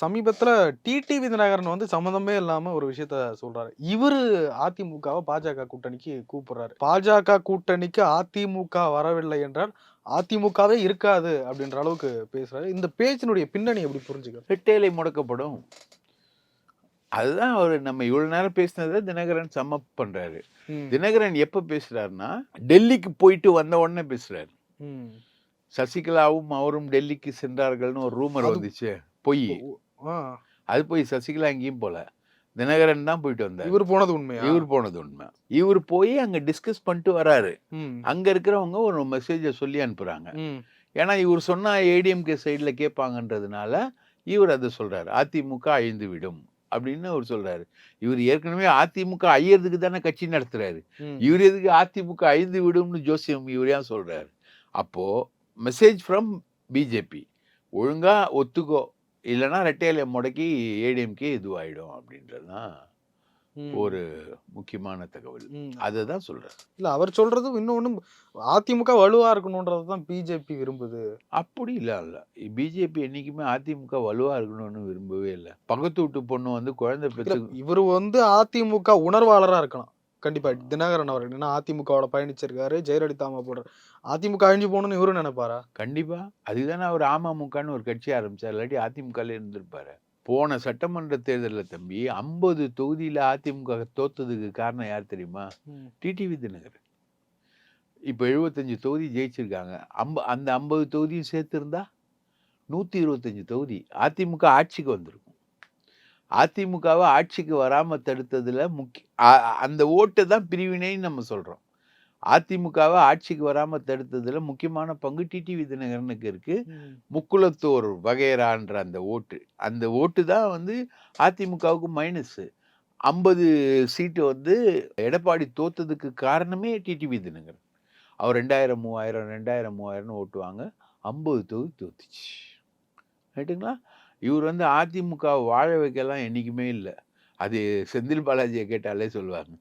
சமீபத்துல டிடிவி தினகரன் வந்து சம்மந்தமே இல்லாம ஒரு விஷயத்த சொல்றாரு. இவரு அதிமுகவை பாஜக கூட்டணிக்கு கூப்பிடுறாரு. பாஜக கூட்டணிக்கு அதிமுக வரவில்லை என்றால் அதிமுகவே இருக்காது அப்படின்ற அளவுக்கு பேசுறாரு. இந்த பேச்சினுடைய பின்னணி எப்படி புரிஞ்சுக்க? ரெட்டையிலை முடக்கப்படும். அதுதான் அவர் நம்ம இவ்வளவு நேரம் பேசினதை தினகரன் சம்மப் பண்றாரு. தினகரன் எப்ப பேசுறாருன்னா டெல்லிக்கு போயிட்டு வந்த உடனே பேசுறாரு. சசிகலாவும் அவரும் டெல்லிக்கு சென்றார்கள்னு ஒரு ரூமர் வந்துச்சு, பொய். அது போய் சசிகலா எங்கேயும் போல, தினகரன் தான் போயிட்டு வந்தார். இவர் போனது உண்மையா? இவர் போனது உண்மை. இவர் போய் அங்க டிஸ்கஸ் பண்ணிட்டு வராரு. அங்க இருக்கிறவங்க ஒரு மெசேஜை சொல்லி அனுப்புறாங்க. ஏன்னா இவர் சொன்னா ஏடிஎம்கே சைட்ல கேட்பாங்கன்றதுனால இவர் அதை சொல்றாரு. அதிமுக அழிந்து விடும் அப்படின்னு அவர் சொல்றாரு. இவர் ஏற்கனவே அதிமுக அழியறதுக்கு தானே கட்சி நடத்துறாரு. இவர் எதுக்கு அதிமுக அழிந்து விடும்னு ஜோசியம் இவர் ஏன் சொல்றாரு? அப்போ மெசேஜ் ஃப்ரம் பிஜேபி, ஒழுங்கா ஒத்துக்கோ, இல்லைன்னா ரெட்டையில முடக்கி ஏடிஎம்கே இதுவாயிடும் அப்படின்றதுதான் ஒரு முக்கியமான தகவல். அதுதான் சொல்றாரு. இல்ல அவர் சொல்றது இன்னொன்னு, அதிமுக வலுவா இருக்கணும்ன்றதுதான் பிஜேபி விரும்புது. அப்படி இல்ல பிஜேபி என்னைக்குமே அதிமுக வலுவா இருக்கணும்னு விரும்பவே இல்லை. பக்கத்து வீட்டு பொண்ணு வந்து குழந்தை பெற்று இவரு வந்து அதிமுக உணர்வாளரா இருக்கலாம் கண்டிப்பா தினகரன் அவர்கள். ஏன்னா அதிமுகவோட பயணிச்சிருக்காரு, ஜெயலலிதா அம்மா போடுறாரு. அதிமுக அழிஞ்சு போகணும்னு இவரு நினைப்பாரா? கண்டிப்பா. அதுதானே அவர் அமமுகன்னு ஒரு கட்சி ஆரம்பிச்சார். இல்லாட்டி அதிமுகல இருந்திருப்பாரு. போன சட்டமன்ற தேர்தலில் தம்பி 50 தொகுதியில அதிமுக தோத்ததுக்கு காரணம் யார் தெரியுமா? டிடிவி தினகரன். இப்ப 75 தொகுதி ஜெயிச்சிருக்காங்க. அந்த 50 தொகுதியும் சேர்த்து இருந்தா 125 தொகுதி அதிமுக ஆட்சிக்கு வந்திருக்கும். அதிமுகவை ஆட்சிக்கு வராம தடுத்ததுல அந்த ஓட்டு தான் பிரிவினைன்னு நம்ம சொல்றோம். அதிமுகவை ஆட்சிக்கு வராம தடுத்ததுல முக்கியமான பங்கு டிடிவி தினகரனுக்கு இருக்கு. முக்குளத்தோர் வகையறான்ற அந்த ஓட்டு தான் வந்து அதிமுகவுக்கு மைனஸ். 50 சீட்டு வந்து எடப்பாடி தோத்ததுக்கு காரணமே டிடிவி தினகரன். அவர் 2000 ஓட்டுவாங்க, 50 தொகுதி தோத்துச்சு. ரைட்டுங்களா? இவர் வந்து அதிமுக வாழ வைக்கலாம் என்னைக்குமே இல்லை. அது செந்தில் பாலாஜியை கேட்டாலே சொல்லுவாங்க.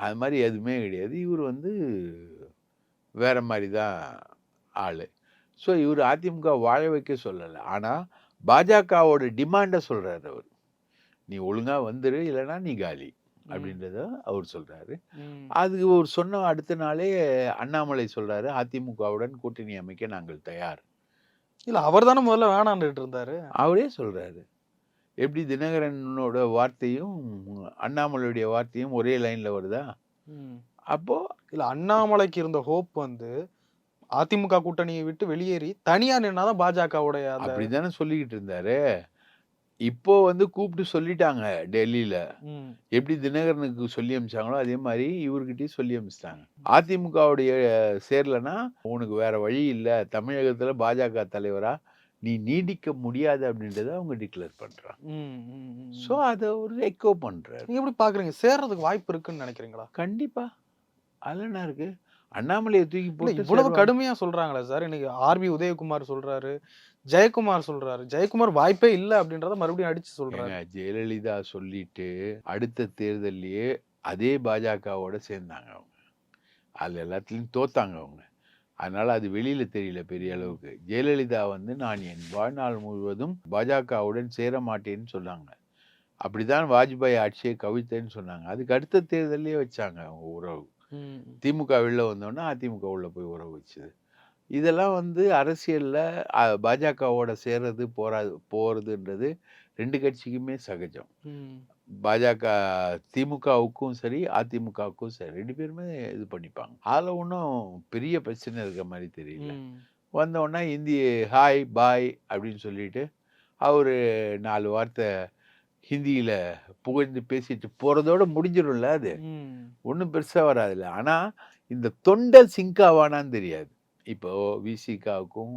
அது மாதிரி எதுவுமே கிடையாது. இவர் வந்து வேற மாதிரி தான் ஆளு. ஸோ இவர் அதிமுக வாழ வைக்க சொல்லலை. ஆனால் பாஜகவோட டிமாண்டை சொல்றாரு அவர். நீ ஒழுங்கா வந்துரு, இல்லைன்னா நீ காலி அப்படின்றத அவர் சொல்றாரு. அதுக்கு ஒரு சொன்ன அடுத்த நாளே அண்ணாமலை சொல்றாரு, அதிமுகவுடன் கூட்டணி அமைக்க நாங்கள் தயார். இல்ல அவர் தானே முதல்ல வேணான்னுட்டு இருந்தாரு. அவரே சொல்றாரு. எப்படி தினகரனோட வார்த்தையும் அண்ணாமலையுடைய வார்த்தையும் ஒரே லைன்ல வருதா? அப்போ இல்ல அண்ணாமலைக்கு இருந்த ஹோப் வந்து அதிமுக கூட்டணியை விட்டு வெளியேறி தனியா நின்னாதான் பாஜகவுடைய அப்படிதானே சொல்லிக்கிட்டு இருந்தாரு. இப்போ வந்து கூப்பிட்டு சொல்லிட்டாங்க டெல்லியில. எப்படி தினகரனுக்கு சொல்லி அமிச்சாங்களோ அதே மாதிரி இவர்கிட்டயும் சொல்லி அமிச்சிட்டாங்க. அதிமுகவுடைய சேர்லன்னா உனக்கு வேற வழி இல்லை, தமிழகத்துல பாஜக தலைவரா நீ நீடிக்க முடியாது அப்படின்றத அவங்க டிக்ளேர் பண்றாங்க. சோ அதை ஒரு எக்கோ பண்றாரு. நீங்க எப்படி பாக்குறீங்க? சேர்றதுக்கு வாய்ப்பு இருக்குன்னு நினைக்கிறீங்களா? கண்டிப்பா. அதுல என்ன இருக்கு? அண்ணாமலையை தூக்கி போட்டு இவ்வளவு கடுமையா சொல்றாங்களே சார். இன்னைக்கு ஆர்பி உதயகுமார் சொல்றாரு, ஜெயக்குமார் சொல்றாரு. ஜெயக்குமார் வாய்ப்பே இல்லை அப்படின்றத மறுபடியும் அடிச்சு சொல்றாங்க. ஜெயலலிதா சொல்லிட்டு அடுத்த தேர்தலையே அதே பாஜகவோட சேர்ந்தாங்க அவங்க. அதுல எல்லாத்துலயும் தோத்தாங்க அவங்க. அதனால அது வெளியில தெரியல பெரிய அளவுக்கு. ஜெயலலிதா வந்து நான் என் வாழ்நாள் முழுவதும் பாஜகவுடன் சேர மாட்டேன்னு சொன்னாங்க. அப்படிதான் வாஜ்பாய் ஆட்சியை கவிழ்த்தேன்னு சொன்னாங்க. அதுக்கு அடுத்த தேர்தலே வச்சாங்க அவங்க உறவு. திமுக வெளில வந்தோன்னா அதிமுக உள்ள போய் உறவு வச்சுது. இதெல்லாம் வந்து அரசியல்ல பாஜகவோட சேர்றது போறதுன்றது ரெண்டு கட்சிக்குமே சகஜம். பாஜக திமுகவுக்கும் சரி அதிமுகவுக்கும் சரி ரெண்டு பேருமே இது பண்ணிப்பாங்க. அதில் ஒன்றும் பெரிய பிரச்சனை இருக்கிற மாதிரி தெரியல. வந்தோடனே இந்திய ஹாய் பாய் அப்படின்னு சொல்லிட்டு அவர் 4 வார்த்தை ஹிந்தியில் புகழ்ந்து பேசிட்டு போகிறதோட முடிஞ்சிடும்ல. அது ஒன்றும் பெருசாக வராதுல்ல. ஆனால் இந்த தொண்டை சிங்காவானான்னு தெரியாது. இப்போ விசிகாவுக்கும்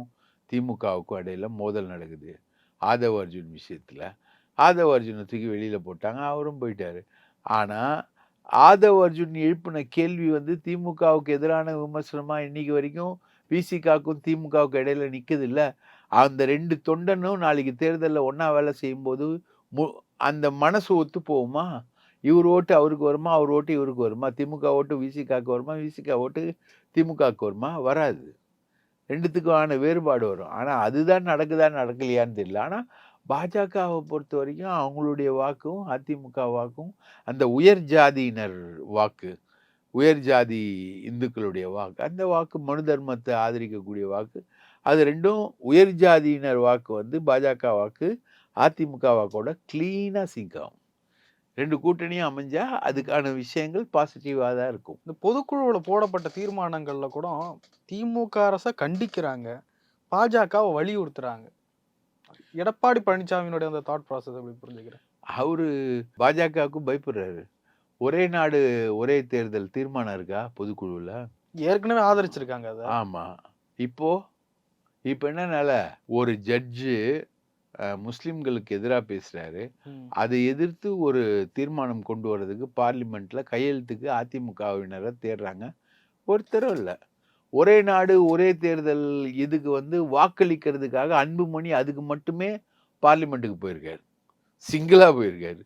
திமுகவுக்கும் இடையில மோதல் நடக்குது ஆதவ் அர்ஜுன் விஷயத்தில். ஆதவ் அர்ஜுனை தூக்கி வெளியில் போட்டாங்க, அவரும் போயிட்டாரு. ஆனால் ஆதவ் அர்ஜுன் எழுப்பின கேள்வி வந்து திமுகவுக்கு எதிரான விமர்சனமாக இன்னைக்கு வரைக்கும் விசிகாவுக்கும் திமுகவுக்கு இடையில நிற்குது இல்லை. அந்த 2 தொண்டனும் நாளைக்கு தேர்தலில் ஒன்றா வேலை செய்யும்போது அந்த மனசு ஒத்து போகுமா? இவர் ஓட்டு அவருக்கு வருமா, அவர் ஓட்டு இவருக்கு வருமா? திமுக ஓட்டு விசிகாவுக்கு வருமா, விசிகா ஓட்டு திமுகவுக்கு வருமா? வராது. ரெண்டுத்துக்கான வேறுபாடு வரும். ஆனால் அதுதான் நடக்குதான்னு நடக்கலையான்னு தெரியல. ஆனால் பாஜகவை பொறுத்த வரைக்கும் அவங்களுடைய வாக்கும் அதிமுக வாக்கும் அந்த உயர் ஜாதியினர் வாக்கு, உயர் ஜாதி இந்துக்களுடைய வாக்கு, அந்த வாக்கு மனு தர்மத்தை ஆதரிக்கக்கூடிய வாக்கு, அது ரெண்டும் உயர் ஜாதியினர் வாக்கு வந்து பாஜக வாக்கு அதிமுக வாக்கோட கிளீனா சிங்க் ஆகும். 2 கூட்டணியும் அமைஞ்சா அதுக்கான விஷயங்கள் பாசிட்டிவா தான் இருக்கும். இந்த பொதுக்குழுவுல போடப்பட்ட தீர்மானங்கள்ல கூட திமுக அரசை கண்டிக்கிறாங்க, பாஜகவை வலியுறுத்துறாங்க. எடப்பாடி பழனிசாமியினுடைய அந்த தாட் ப்ராசஸ் எப்படி புரிஞ்சுக்கிறேன்? அவரு பாஜகவுக்கும் பயப்படுறாரு. ஒரே நாடு ஒரே தேர்தல் தீர்மானம் இருக்கா பொதுக்குழுல? ஏற்கனவே ஆதரிச்சிருக்காங்க அத. ஆமா. இப்போ என்ன நிலை? ஒரு ஜட்ஜு முஸ்லிம்களுக்கு எதிராக பேசுறாரு. அதை எதிர்த்து ஒரு தீர்மானம் கொண்டு வர்றதுக்கு பார்லிமெண்ட்ல கையெழுத்துக்கு அதிமுகவினரை தேடுறாங்க. ஒருத்தரும் இல்லை. ஒரே நாடு ஒரே தேர்தல் இதுக்கு வந்து வாக்களிக்கிறதுக்காக அன்புமணி அதுக்கு மட்டுமே பார்லிமெண்ட்டுக்கு போயிருக்காரு, சிங்கிளா போயிருக்காரு.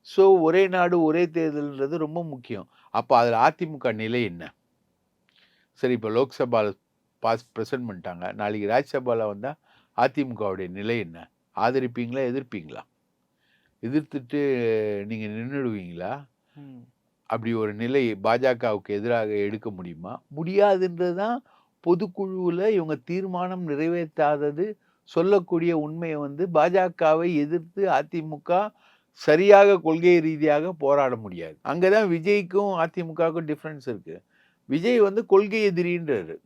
ஸோ ஒரே நாடு ஒரே தேர்தல்ன்றது ரொம்ப முக்கியம். அப்போ அதில் அதிமுக நிலை என்ன? சரி, இப்போ லோக்சபாவில் ப்ரெசென்ட் பண்ணிட்டாங்க, நாளைக்கு ராஜ்யசபாவில் வந்தால் அதிமுகவுடைய நிலை என்ன? ஆதரிப்பீங்களா, எதிர்ப்பீங்களா? எதிர்த்துட்டு நீங்கள் நின்றுடுவீங்களா? அப்படி ஒரு நிலை பாஜகவுக்கு எதிராக எடுக்க முடியுமா? முடியாதுன்றது தான் பொதுக்குழுவில் இவங்க தீர்மானம் நிறைவேற்றாதது சொல்லக்கூடிய உண்மையை வந்து பாஜகவை எதிர்த்து அதிமுக சரியாக கொள்கை ரீதியாக போராட முடியாது. அங்கே தான் விஜய்க்கும் அதிமுகவுக்கும் டிஃப்ரென்ஸ் இருக்குது. விஜய் வந்து கொள்கை எதிரின்றாரு,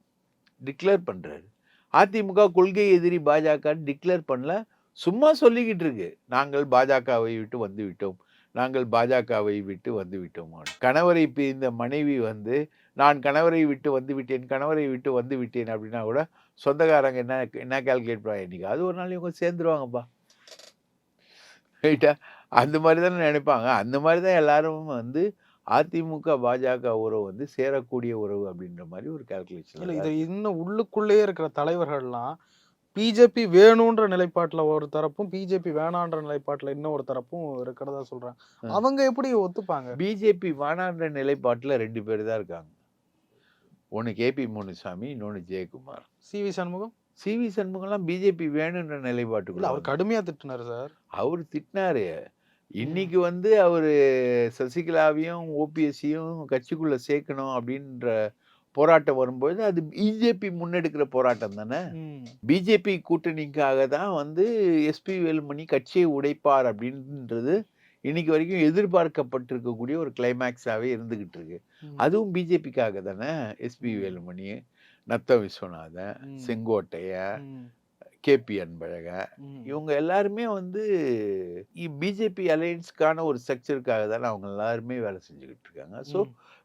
டிக்ளேர் பண்ணுறாரு. அதிமுக கொள்கை எதிரி பாஜக டிக்ளேர் பண்ணல, சும்மா சொல்லிக்கிட்டு இருக்கு, நாங்கள் பாஜகவை விட்டு வந்து விட்டோம், நாங்கள் பாஜகவை விட்டு வந்து விட்டோம். கணவரை பிரிந்த மனைவி வந்து நான் கணவரை விட்டு வந்து விட்டேன், கணவரை விட்டு வந்து விட்டேன் அப்படின்னா கூட சொந்தக்காரங்க என்ன கால்குலேட் பண்ண, இன்னைக்கு அது ஒரு நாள் இவங்க சேர்ந்துருவாங்கப்பா, ரைட்டா? அந்த மாதிரி தானே நினைப்பாங்க. அந்த மாதிரி தான் எல்லாரும் வந்து அதிமுக பாஜக உறவு வந்து சேரக்கூடிய உறவு அப்படின்ற மாதிரி ஒரு கால்குலேஷன். இது இன்னும் உள்ளுக்குள்ளேயே இருக்கிற தலைவர்கள்லாம் பிஜேபி வேணுன்ற நிலைப்பாட்டுல ஒரு தரப்பும், பிஜேபி வேணான்ற நிலைப்பாட்டுல இன்னொரு தரப்பும் இருக்கிறதா சொல்றாங்க. அவங்க எப்படி ஒத்துப்பாங்க? பிஜேபி வேணான்ற நிலைப்பாட்டுல 2 பேர் தான் இருக்காங்க. ஒன்னு கேபி முனுசாமி, இன்னொன்னு ஜெயக்குமார். சிவி சண்முகம் சண்முகம்லாம் பிஜேபி வேணுன்ற நிலைப்பாட்டுக்குள்ள அவர் கடுமையா திட்டினாரு சார். அவர் திட்டினாரு. இன்னைக்கு வந்து அவரு சசிகலாவையும் ஓபிஎஸ்சியும் கட்சிக்குள்ள சேர்க்கணும் அப்படின்ற போராட்டம் வரும்போது அது பிஜேபி முன்னெடுக்கிற போராட்டம் தானே. பிஜேபி கூட்டணிக்காக தான் வந்து எஸ்பி வேலுமணி கட்சியை உடைப்பார் அப்படின்றது இன்னைக்கு வரைக்கும் எதிர்பார்க்கப்பட்டிருக்கக்கூடிய ஒரு கிளைமேக்ஸாவே இருந்துகிட்டு இருக்கு. அதுவும் பிஜேபிக்காக தானே. எஸ்பி வேலுமணி, நத்த விஸ்வநாதன், செங்கோட்டையன், கேபி அன்பழகன், இவங்க எல்லாருமே வந்து பிஜேபி அலையன்ஸ்க்கான ஒரு ஸ்ட்ரக்சருக்காக தானே அவங்க எல்லாருமே வேலை செஞ்சுக்கிட்டு இருக்காங்க. ஸோ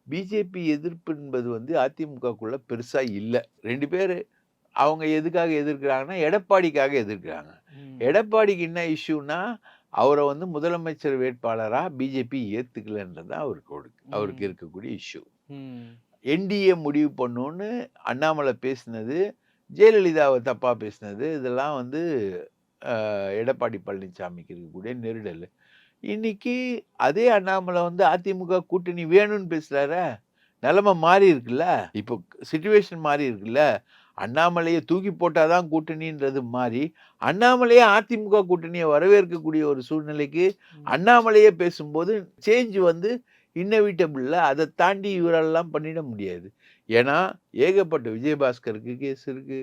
பிஜேபி எதிர்ப்பு என்பது வந்து அதிமுகக்குள்ள பெருசா இல்லை. 2 பேர் அவங்க எதுக்காக எதிர்க்கிறாங்கன்னா எடப்பாடிக்காக எதிர்க்கிறாங்க. எடப்பாடிக்கு என்ன இஷ்யூனா அவரை வந்து முதலமைச்சர் வேட்பாளரா பிஜேபி ஏத்துக்கலன்றது அவருக்கு இருக்கக்கூடிய இஷ்யூ. என்டிஏ முடிவு பண்ணுன்னு அண்ணாமலை பேசினது, ஜெயலலிதாவை தப்பா பேசினது, இதெல்லாம் வந்து எடப்பாடி பழனிசாமிக்கு இருக்கக்கூடிய நெருடல். இன்னைக்கு அதே அண்ணாமலை வந்து அதிமுக கூட்டணி வேணும்னு பேசுறாரு. நிலைமை மாறி இருக்குல்ல, இப்போ சிச்சுவேஷன் மாறி இருக்குல்ல. அண்ணாமலையை தூக்கி போட்டாதான் கூட்டணின்றது மாறி அண்ணாமலையே அதிமுக கூட்டணியை வரவேற்கக்கூடிய ஒரு சூழ்நிலைக்கு அண்ணாமலையே பேசும்போது சேஞ்ச் வந்து இன்னவிட்டபிள்ல. அதை தாண்டி இவரெல்லாம் பண்ணிட முடியாது. ஏன்னா ஏகப்பட்ட விஜயபாஸ்கருக்கு கேஸ் இருக்கு,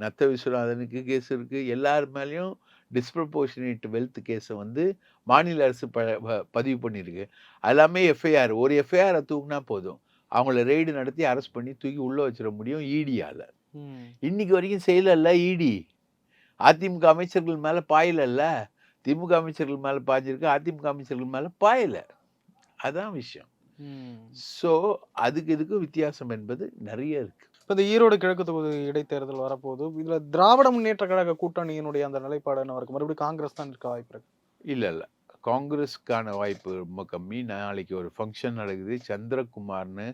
நத்த விஸ்வநாதனுக்கு கேஸ் இருக்கு, எல்லார் மேலேயும் டிஸ்ப்ரப்போர்ஷனேட் வெல்த் கேஸை வந்து மாநில அரசு பதிவு பண்ணியிருக்கு. எல்லாமே எஃப்ஐஆர். ஒரு எஃப்ஐஆரை தூக்குனா போதும், அவங்கள ரெய்டு நடத்தி அரெஸ்ட் பண்ணி தூக்கி உள்ள வச்சிட முடியும் இடியால. இன்னைக்கு வரைக்கும் செய்யல இடி. அதிமுக அமைச்சர்கள் மேல பாயல, திமுக அமைச்சர்கள் மேல பாய்ஞ்சிருக்கு, அதிமுக அமைச்சர்கள் மேல பாயல. அதான் விஷயம். ஸோ அதுக்கு இதுக்கும் வித்தியாசம் என்பது நிறைய இருக்கு. இப்போ இந்த ஈரோடு கிழக்கு தொகுதி இடைத்தேர்தல் வரப்போகுது. இதுல திராவிட முன்னேற்ற கழக கூட்டணியினுடைய அந்த நிலைப்பாடு என்ன இருக்கு? மறுபடியும் காங்கிரஸ் தான் இருக்க வாய்ப்பு இருக்கு? இல்ல காங்கிரஸுக்கான வாய்ப்பு ரொம்ப கம்மி. நாளைக்கு ஒரு ஃபங்க்ஷன் நடக்குது. சந்திரகுமார்னு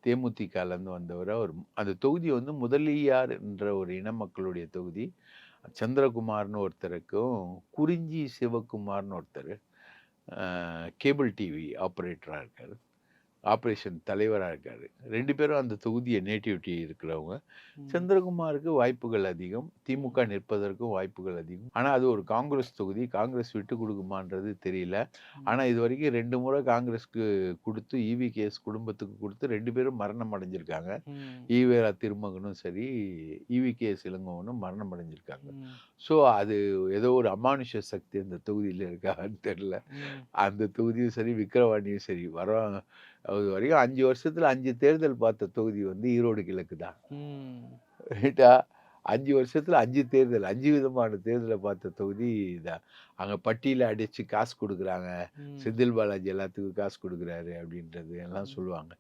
தேமுதிகலேருந்து வந்தவர். அவர் அந்த தொகுதி வந்து முதலியார் என்ற ஒரு இன மக்களுடைய தொகுதி. சந்திரகுமார்னு ஒருத்தருக்கும் குறிஞ்சி சிவகுமார்னு ஒருத்தர் கேபிள் டிவி ஆப்ரேட்டராக இருக்கார். ஆபரேஷன் தலைவரா இருக்காரு. 2 பேரும் அந்த தொகுதிய நேட்டிவிட்டி இருக்கிறவங்க. ம். செந்தில்குமாருக்கு வாய்ப்புகள் அதிகம். திமுக நிற்பதற்கும் வாய்ப்புகள் அதிகம். ஆனா அது ஒரு காங்கிரஸ் தொகுதி. காங்கிரஸ் விட்டுக் குடுக்குமான்றது தெரியல. ஆனா இதுவரைக்கும் 2 முறை காங்கிரஸ்க்கு குடுத்து, ஈவி.கே.எஸ். குடும்பத்துக்கு குடுத்து 2 பேரும் மரணம் அடைஞ்சிருக்காங்க. ம். ஈவேரா திருமகனும் சரி, ஈவி.கே.எஸ். இளங்கோவனும் மரணம் அடைஞ்சிருக்காங்க. ம். ஸோ அது ஏதோ ஒரு அமானுஷ சக்தி அந்த தொகுதியில இருக்கான்னு தெரியல. ம். அந்த தொகுதியும் சரி, விக்கிரவாண்டியும் சரி, அது வரைக்கும் 5 வருஷத்துல 5 தேர்தல் பார்த்த தொகுதி வந்து ஈரோடு கிழக்கு தான். ம். ரைட்டா? 5 வருஷத்துல 5 தேர்தல், 5 விதமான தேர்தல பார்த்த தொகுதி தான். அங்க பட்டியல அடிச்சு காசு குடுக்குறாங்க. ம். செந்தில் பாலாஜி எல்லாத்துக்கும் காசு குடுக்குறாரு அப்படின்றது எல்லாம் ம். சொல்லுவாங்க.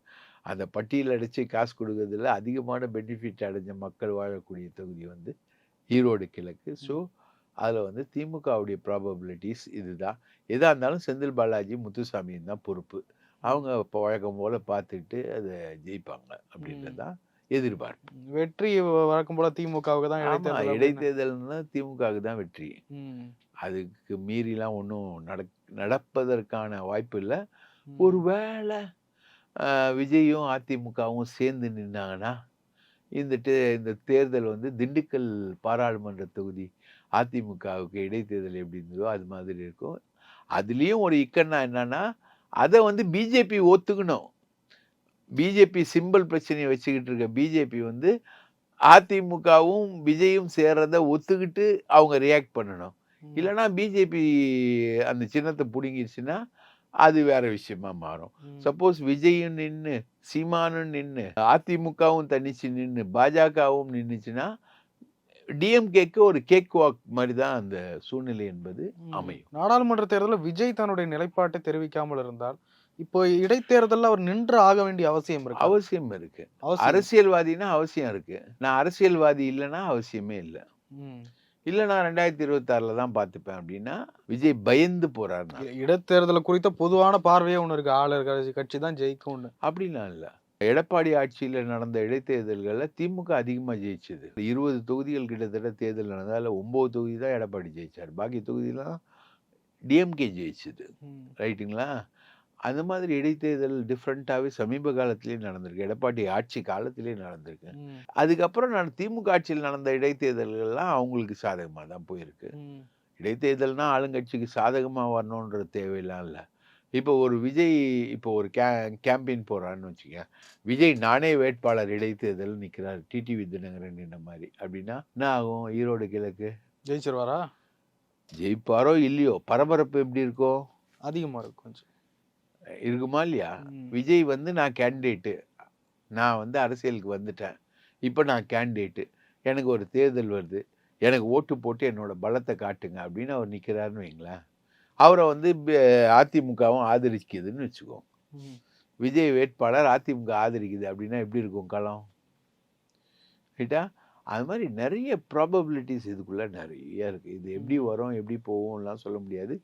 அந்த பட்டியல் அடிச்சு காசு குடுக்குறதுல அதிகமான பெனிஃபிட் அடைஞ்ச மக்கள் வாழக்கூடிய தொகுதி வந்து ஈரோடு கிழக்கு. ஸோ அதுல வந்து திமுகவுடைய ப்ராபபிலிட்டீஸ் இதுதான். எதா இருந்தாலும் செந்தில் பாலாஜி, முத்துசாமியும் தான் பொறுப்பு. அவங்க இப்போ வழக்கம் போல பார்த்துக்கிட்டு அத ஜெயிப்பாங்க அப்படின்றது ம். தான் எதிர்பார்ப்பு. வெற்றி வழக்கம் போல திமுகவுக்கு தான் ஆமா, இடைத்தேர்தல் அப்படின்னு. இடைத்தேர்தல்னா திமுகவுக்கு தான் வெற்றி. ம். அதுக்கு மீறிலாம் ஒண்ணும் நடப்பதற்கான வாய்ப்பு இல்ல. ம். ஒருவேளை விஜயும் அதிமுகவும் சேர்ந்து நின்னாங்கன்னா, இந்த தேர்தல் வந்து திண்டுக்கல் பாராளுமன்ற தொகுதி அதிமுகவுக்கு இடைத்தேர்தல் எப்படி இருந்ததோ அது மாதிரி இருக்கும். அதுலயும் ஒரு இக்கட்னா என்னன்னா, அத வந்து பிஜேபி ஒத்துக்கணும். பிஜேபி சிம்பல் பிரச்சனைய வச்சுக்கிட்டு இருக்க பிஜேபி வந்து அதிமுகவும், விஜயும் சேர்றத ஒத்துக்கிட்டு அவங்க ரியாக்ட் பண்ணணும். ம். இல்லன்னா பிஜேபி அந்த சின்னத்த புடுங்கிருச்சுன்னா, அது வேற விஷயமா மாறும். ம். சப்போஸ் விஜயும் நின்னு, சீமானும் நின்னு, அதிமுகவும் தனிச்சு நின்னு, பாஜகவும் நின்னுச்சுன்னா, டிஎம்கேக்கு ஒரு கேக் வாக் மாரி தான் அந்த சூழ்நிலை என்பது ம். அமையும். நாடாளுமன்ற தேர்தலில் விஜய் தன்னுடைய நிலைப்பாட்டை தெரிவிக்காமல் இருந்தால், இப்போ இடைத்தேர்தல்ல அவர் நின்று ஆக வேண்டிய அவசியம் இருக்கு. அவசியம் இருக்கு. அவசியம். அரசியல்வாதின்னா அவசியம் இருக்கு. நான் அரசியல்வாதி இல்லன்னா அவசியமே இல்ல. ம். இல்ல நான் 2026ல தான் பார்த்துப்பேன் அப்படின்னா, விஜய் பயந்து போறாருன்னா. இடைத்தேர்தல் குறித்த பொதுவான பார்வையே ஒண்ணு இருக்கு. ஆளும் கட்சி தான் ஜெயிக்கும்னு. அப்படிலாம் இல்ல. எடப்பாடி ஆட்சியில நடந்த இடைத்தேர்தல்கள்ல திமுக அதிகமா ஜெயிச்சது. 20 தொகுதிகள் கிட்டத்தட்ட தேர்தல் நடந்தது. அதுல 9 தொகுதி தான் எடப்பாடி ஜெயிச்சாரு. பாக்கி தொகுதிலாம் டிஎம்கே ஜெயிச்சது. ம். ரைட்டுங்களா? அந்த மாதிரி இடைத்தேர்தல் டிஃப்ரெண்ட்டாவே சமீப காலத்திலேயே நடந்திருக்கு. எடப்பாடி ஆட்சி காலத்திலேயே நடந்திருக்கு. ம். அதுக்கப்புறம் திமுக ஆட்சியில் நடந்த இடைத்தேர்தல்கள்லாம் அவங்களுக்கு சாதகமா தான் போயிருக்கு. ம். இடைத்தேர்தல்னா ஆளுங்கட்சிக்கு சாதகமா வரணுன்ற தேவையெல்லாம் இல்ல. இப்போ ஒரு விஜய் இப்போ ஒரு கேம்பெயின் போறான்னு வச்சுக்கங்க. விஜய் நானே வேட்பாளர் இடைத்தேர்தல் நிக்கிறாரு. டிடிவி தினகரன் நின்ன மாரி. அப்படின்னா என்ன ஆகும்? ஈரோடு கிழக்கு ஜெயிச்சிருவாரா? ஜெயிப்பாரோ இல்லையோ, பரபரப்பு எப்படி இருக்கும்? அதிகமா இருக்கும் கொஞ்சம். இருக்குமா இல்லையா? ம். விஜய் வந்து நான் கேண்டிடேட்டு. நான் வந்து அரசியலுக்கு வந்துட்டேன். இப்ப நான் கேண்டிடேட்டு. எனக்கு ஒரு தேர்தல் வருது. எனக்கு ஓட்டு போட்டு என்னோட பலத்த காட்டுங்க அப்படின்னு அவர் நிக்கிறாருன்னு வைங்களேன். அவர வந்து அதிமுகவும் ஆதரிக்குதுன்னு வச்சுக்குவோம். ம். விஜய் வேட்பாளர் அதிமுக ஆதரிக்குது அப்படின்னா எப்படி இருக்கும் களம்? ரைட்டா? அது மாதிரி நிறைய ப்ராபபிலிட்டிஸ் இதுக்குள்ள நிறைய இருக்கு. இது எப்படி வரும், எப்படி போகும்லாம் சொல்ல முடியாது.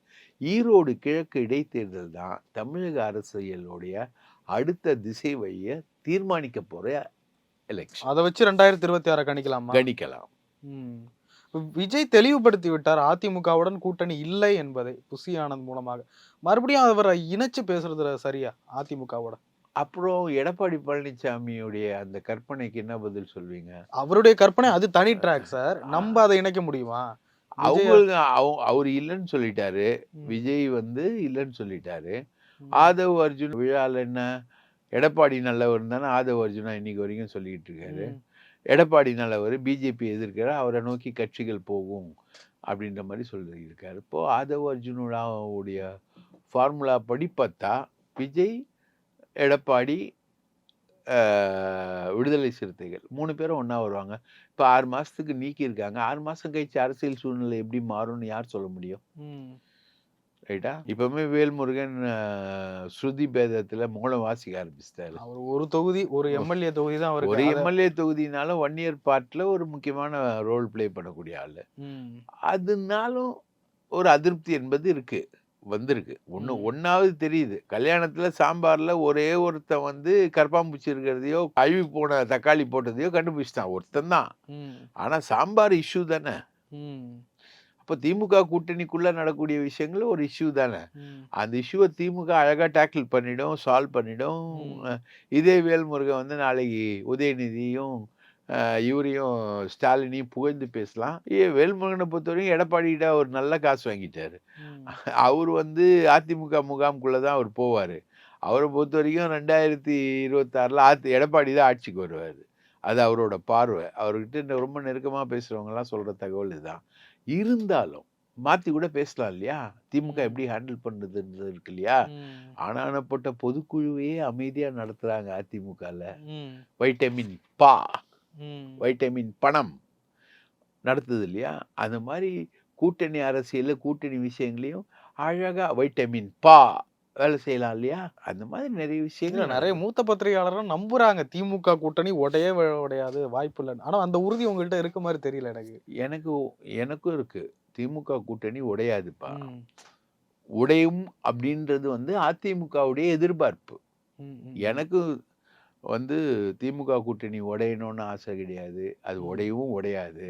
ஈரோடு கிழக்கு இடைத்தேர்தல் தான் தமிழக அரசியலுடைய அடுத்த திசை வழிய தீர்மானிக்க போற எலெக்ஷன். அத வச்சு 2026 கணிக்கலாமா? கணிக்கலாம். ம். விஜய் தெளிவுபடுத்தி விட்டார் அதிமுகவுடன் கூட்டணி இல்லை என்பதை புசி ஆனந்த் மூலமாக. மறுபடியும் அவரை இணைச்சு பேசுறது சரியா அதிமுகவோட? அப்புறம் எடப்பாடி பழனிசாமியுடைய அந்த கற்பனைக்கு என்ன பதில் சொல்வீங்க? அவருடைய கற்பனை அது தனி ட்ராக் சார். நம்ம அதை இணைக்க முடியுமா? அவங்களுக்கு அவரு இல்லைன்னு சொல்லிட்டாரு. ம். விஜய் வந்து இல்லைன்னு சொல்லிட்டாரு. ம். ஆதவ் அர்ஜுன் விழால என்ன எடப்பாடி நல்லவர் தானே ஆதவ் அர்ஜுனா இன்னைக்கு வரைக்கும் சொல்லிட்டு இருக்காரு. ம். எடப்பாடி நல்லவர், பிஜேபி எதிர்க்கிறார், அவரை நோக்கி கட்சிகள் போகும் அப்படின்ற மாதிரி சொல்லியிருக்காரு. இப்போ ஆதவ் அர்ஜுனுடைய ஃபார்முலா படி பார்த்தா விஜய், எடப்பாடி, விடுதலை சிறுத்தைகள் 3 பேரும் ஒண்ணா வருவாங்க. இப்போ 6 மாசத்துக்கு நீக்கியிருக்காங்க. 6 மாசம் கழிச்சு அரசியல் சூழ்நிலை எப்படி மாறும்னு யார் சொல்ல முடியும்? ம். ரைட்டா? இப்பவுமே வேல்முருகன் ஸ்ருதி பேதத்துல மூலம் வாசிக்க ஆரம்பிச்சிட்டாரு. அவர் ஒரு தொகுதி, ஒரு எம்எல்ஏ தொகுதி தான் ஒரு அவருக்கு. எம்எல்ஏ தொகுதினாலும் 1 இயர் பார்ட்ல ஒரு முக்கியமான ரோல் ப்ளே பண்ணக்கூடிய ஆளு. ம். அதனாலும் ஒரு அதிருப்தி என்பது இருக்கு. வந்திருக்கு. ம். ஒண்ணாவது தெரியுது. கல்யாணத்துல சாம்பார்ல ஒரே ஒருத்தன் வந்து கரப்பான்பூச்சி இருக்கிறதையோ, அழுவி போன தக்காளி போட்டதையோ கண்டுபிடிச்சிட்டான். ஒருத்தன் தான். ம். ஆனா சாம்பார் இஷ்யூ தானே. ம். அப்போ திமுக கூட்டணிக்குள்ள நடக்கக்கூடிய விஷயங்கள் ஒரு இஷ்யூ தானே. அந்த இஷ்யூவை திமுக அழகா டேக்கிள் பண்ணிடும், சால்வ் பண்ணிடும். இதே வேல்முருகன் வந்து நாளைக்கு உதயநிதியும் இவரையும் ஸ்டாலினையும் புகழ்ந்து பேசலாம். வேல்முருகனை பொறுத்தவரைக்கும் எடப்பாடிகிட்ட ஒரு நல்ல காசு வாங்கிட்டாரு. அவர் வந்து அதிமுக முகாமுக்குள்ள தான் அவர் போவார். அவரை பொறுத்த வரைக்கும் 2026 எடப்பாடி தான் ஆட்சிக்கு வருவார். அது அவரோட பார்வை. அவர்கிட்ட ரொம்ப நெருக்கமாக பேசுகிறவங்கலாம் சொல்கிற தகவல் இதுதான். இருந்தாலும் மாற்றி கூட பேசலாம் இல்லையா? திமுக எப்படி ஹேண்டில் பண்ணுறதுன்றது இருக்கு இல்லையா? ஆனானப்பட்ட பொதுக்குழுவையே அமைதியாக நடத்துகிறாங்க அதிமுகவில். வைட்டமின் பா, வைட்டமின் பணம் நடத்துது இல்லையா? அந்த மாதிரி கூட்டணி அரசியலில் கூட்டணி விஷயங்களையும் அழகாக வைட்டமின் பா வேலை செய்யலாம் இல்லையா? அந்த மாதிரி நிறைய விஷயங்கள் நிறைய மூத்த பத்திரிகையாளர்கள் நம்புறாங்க திமுக கூட்டணி உடையாது, வாய்ப்பு இல்லைன்னு. ஆனா அந்த உறுதி உங்கள்கிட்ட இருக்க மாதிரி தெரியல எனக்கு. எனக்கும் இருக்கு. திமுக கூட்டணி உடையாதுப்பா. உடையும் அப்படின்றது வந்து அதிமுகவுடைய எதிர்பார்ப்பு. எனக்கு வந்து திமுக கூட்டணி உடையணும்னு ஆசை கிடையாது. அது உடையவும் உடையாது.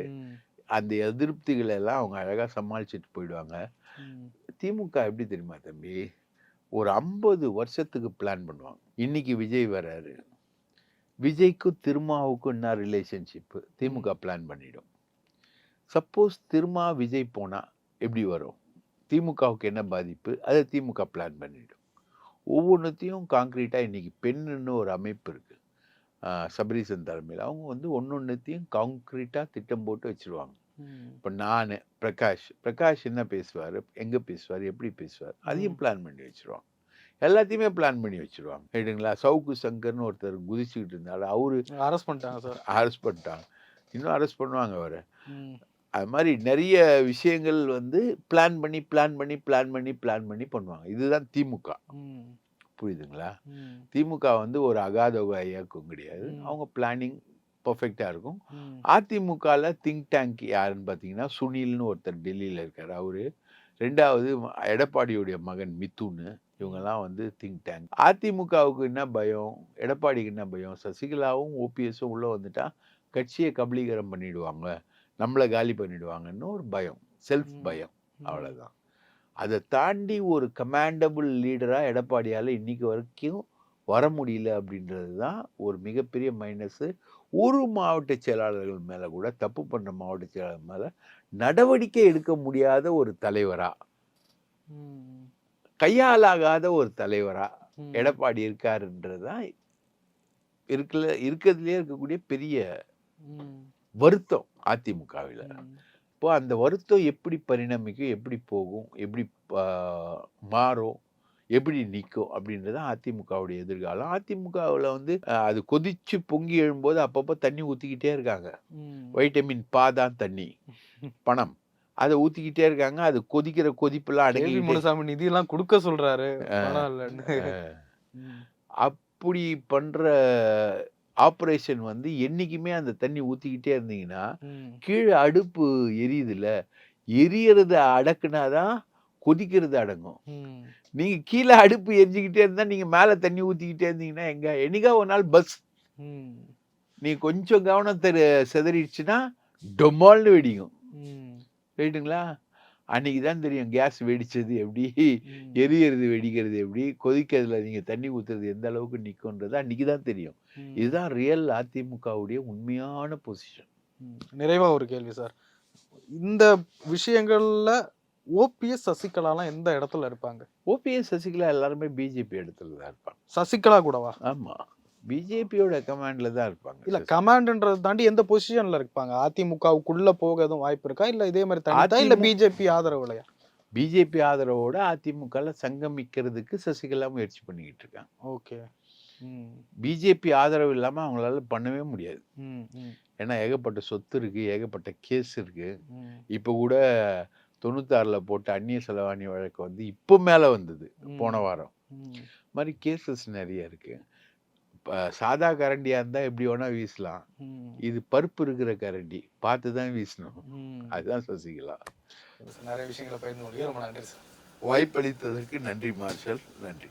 அந்த எதிர்ப்புகளை எல்லாம் அவங்க அழகா சமாளிச்சுட்டு போயிடுவாங்க. திமுக எப்படி தெரியுமா தம்பி? ஒரு 50 வருஷத்துக்கு பிளான் பண்ணுவாங்க. இன்னைக்கு விஜய் வர்றாரு. விஜய்க்கும் திருமாவுக்கும் என்ன ரிலேஷன்ஷிப்பு திமுக பிளான் பண்ணிடும். சப்போஸ் திருமா விஜய் போனால் எப்படி வரும்? திமுகவுக்கு என்ன பாதிப்பு? அதை திமுக பிளான் பண்ணிடும். ஒவ்வொன்றத்தையும் காங்க்ரீட்டாக இன்னைக்கு பெண்ணுன்னு ஒரு அமைப்பு இருக்குது, சபரீசன் தலைமையில். அவங்க வந்து ஒன்னொன்னுத்தையும் காங்க்ரீட்டாக திட்டம் போட்டு வச்சுருவாங்க. இப்போ நான் பிரகாஷ் என்ன பேசுவார், எங்கே பேசுவார், எப்படி பேசுவார், அதையும் பிளான் பண்ணி வச்சுருவாங்க. எல்லாத்தையுமே பிளான் பண்ணி வச்சுருவாங்க. ரைட்டுங்களா? சவுக்கு சங்கர்னு ஒருத்தர் குதிச்சுக்கிட்டு இருந்தாரு. அவரு அரெஸ்ட் பண்ணிட்டாங்க சார். அரெஸ்ட் பண்ணிட்டாங்க. இன்னும் அரெஸ்ட் பண்ணுவாங்க அவரை. அது மாதிரி நிறைய விஷயங்கள் வந்து பிளான் பண்ணி பண்ணுவாங்க. இதுதான் திமுக. புரியுதுங்களா? திமுக வந்து ஒரு அகாதோக இயக்கம் கிடையாது. அவங்க பிளானிங் பர்ஃபெக்டாக இருக்கும். அதிமுகவில் திங்க் டேங்க் யாருன்னு பார்த்தீங்கன்னா சுனில்னு ஒருத்தர் டெல்லியில் இருக்கார். அவரு. 2வது எடப்பாடியுடைய மகன் மிதுன்னு. இவங்கெல்லாம் வந்து திங்க் டேங்க். அதிமுகவுக்கு என்ன பயம், எடப்பாடிக்கு என்ன பயம்? சசிகலாவும் ஓபிஎஸும் உள்ளே வந்துட்டா கட்சியை கபலீகரம் பண்ணிடுவாங்க, நம்மளை காலி பண்ணிடுவாங்கன்னு ஒரு பயம், செல்ஃப் பயம், அவ்வளோதான். அதை தாண்டி ஒரு கமாண்டபிள் லீடராக எடப்பாடியால் இன்னைக்கு வரைக்கும் வர முடியல அப்படின்றது தான் ஒரு மிகப்பெரிய மைனஸு. ஒரு மாவட்ட செயலாளர்கள் மேலே கூட, தப்பு பண்ணுற மாவட்ட செயலாளர் மேலே நடவடிக்கை எடுக்க முடியாத ஒரு தலைவராக, கையாலாகாத ஒரு தலைவராக எடப்பாடி இருக்காருன்றது தான் இருக்கிறதுலே இருக்கக்கூடிய பெரிய வருத்தம் அதிமுகவில். இப்போ அந்த வருத்தம் எப்படி பரிணமிக்கும், எப்படி போகும், எப்படி மாறும், எப்படி நிற்கும் அப்படின்றது அதிமுகவுடைய எதிர்காலம். அதிமுகவில் வந்து அது கொதிச்சு பொங்கி எழும்போது அப்பப்போ தண்ணி ஊற்றிக்கிட்டே இருக்காங்க. வைட்டமின் பா தான் தண்ணி, பணம், அதை ஊற்றிக்கிட்டே இருக்காங்க. அது கொதிக்கிற கொதிப்பெல்லாம் அடங்கி முனுசாமி நிதியெல்லாம் கொடுக்க சொல்றாரு. அப்படி பண்ற ஆப்ரேஷன் வந்து என்னைக்குமே அந்த தண்ணி ஊற்றிக்கிட்டே இருந்தீங்கன்னா கீழே அடுப்பு எரியுதுல்ல, எரியறத அடக்குனாதான் கொதிக்கிறது அடங்கும். நீங்க கீழே அடுப்பு எரிஞ்சுக்கிட்டே இருந்தா நீங்க மேல தண்ணி ஊத்திக்கிட்டே இருந்தீங்கன்னா எங்க என்னைக்கா ஒரு நாள் பஸ் நீ கொஞ்சம் கவனம் செதறிடுச்சுன்னா டொமால்னு வெடிக்கும். ரைட்டுங்களா? அன்னைக்குதான் தெரியும் கேஸ் வெடிச்சது எப்படி, எரியறது வெடிக்கிறது எப்படி, கொதிக்கிறதுல நீங்க தண்ணி ஊத்துறது எந்த அளவுக்கு நிற்கும்ன்றது அன்னைக்கு தான் தெரியும். இதுதான் ரியல் அதிமுகவுடைய உண்மையான பொசிஷன். நிறைவா ஒரு கேள்வி சார், இந்த விஷயங்கள்ல ஓபிஎஸ் சசிகலாலாம் எந்த இடத்துல இருப்பாங்க? ஓபிஎஸ் சசிகலா எல்லாருமே பிஜேபி இடத்துல தான் இருப்பாங்க. சசிகலா கூடவா? ஆமா, பிஜேபியோட கமாண்ட்ல தான் இருப்பாங்க. இல்ல கமாண்ட்ன்றதை தாண்டி எந்த பொசிஷன்ல இருப்பாங்க? அதிமுகவுக்குள்ள போக எதுவும் வாய்ப்பு இருக்கா, இல்ல இதே மாதிரி தனித்தா, இல்ல பிஜேபி ஆதரவுலையா? பிஜேபி ஆதரவோட அதிமுகல சங்கமிக்கிறதுக்கு சசிகலா முயற்சி பண்ணிக்கிட்டு இருக்காங்க. ஓகே. பிஜேபி ஆதரவு இல்லாம அவங்களால பண்ணவே முடியாது. ஏன்னா ஏகப்பட்ட சொத்து இருக்கு, ஏகப்பட்ட கேஸ் இருக்கு. இப்ப கூட 96ல போட்ட அந்நிய செலவாணி வழக்கு வந்து இப்போ மேல வந்தது போன வாரம். மாதிரி கேசஸ் நிறைய இருக்கு. சாதா கரண்டியா இருந்தா எப்படி வேணா வீசலாம். இது பருப்பு இருக்கிற கரண்டி, பார்த்துதான் வீசணும். அதுதான் சசிகலா. நிறைய விஷயங்களை பகிர்ந்து கொள்கிறேன். ரொம்ப நன்றி சார். வாய்ப்பளித்ததற்கு நன்றி மார்ஷல். நன்றி.